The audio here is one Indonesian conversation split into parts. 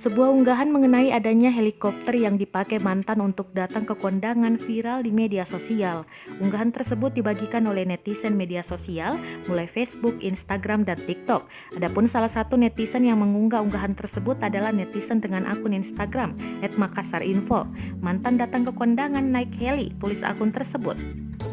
Sebuah unggahan mengenai adanya helikopter yang dipakai mantan untuk datang ke kondangan viral di media sosial. Unggahan tersebut dibagikan oleh netizen media sosial, mulai Facebook, Instagram, dan TikTok. Adapun salah satu netizen yang mengunggah unggahan tersebut adalah netizen dengan akun Instagram @makassarinfo. Mantan datang ke kondangan naik heli, tulis akun tersebut.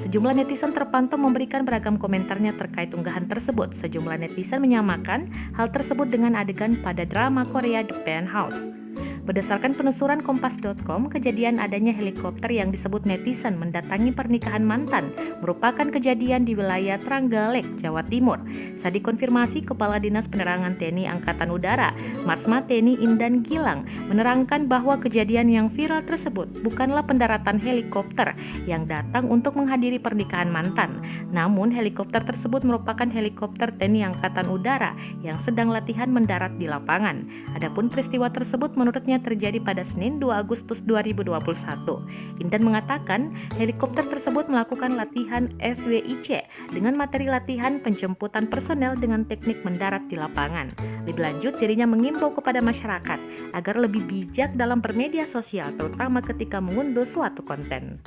Sejumlah netizen terpantau memberikan beragam komentarnya terkait unggahan tersebut. Sejumlah netizen menyamakan hal tersebut dengan adegan pada drama Korea The Penthouse. Berdasarkan penelusuran kompas.com, kejadian adanya helikopter yang disebut netizen mendatangi pernikahan mantan merupakan kejadian di wilayah Trenggalek, Jawa Timur. Saat dikonfirmasi, Kepala Dinas Penerangan TNI Angkatan Udara, Marsma TNI Indan Gilang, menerangkan bahwa kejadian yang viral tersebut bukanlah pendaratan helikopter yang datang untuk menghadiri pernikahan mantan. Namun, helikopter tersebut merupakan helikopter TNI Angkatan Udara yang sedang latihan mendarat di lapangan. Adapun peristiwa tersebut menurutnya terjadi pada Senin 2 Agustus 2021. Indan mengatakan helikopter tersebut melakukan latihan FWIC dengan materi latihan penjemputan personel dengan teknik mendarat di lapangan. Lebih lanjut, dirinya mengimbau kepada masyarakat agar lebih bijak dalam bermedia sosial, terutama ketika mengunduh suatu konten.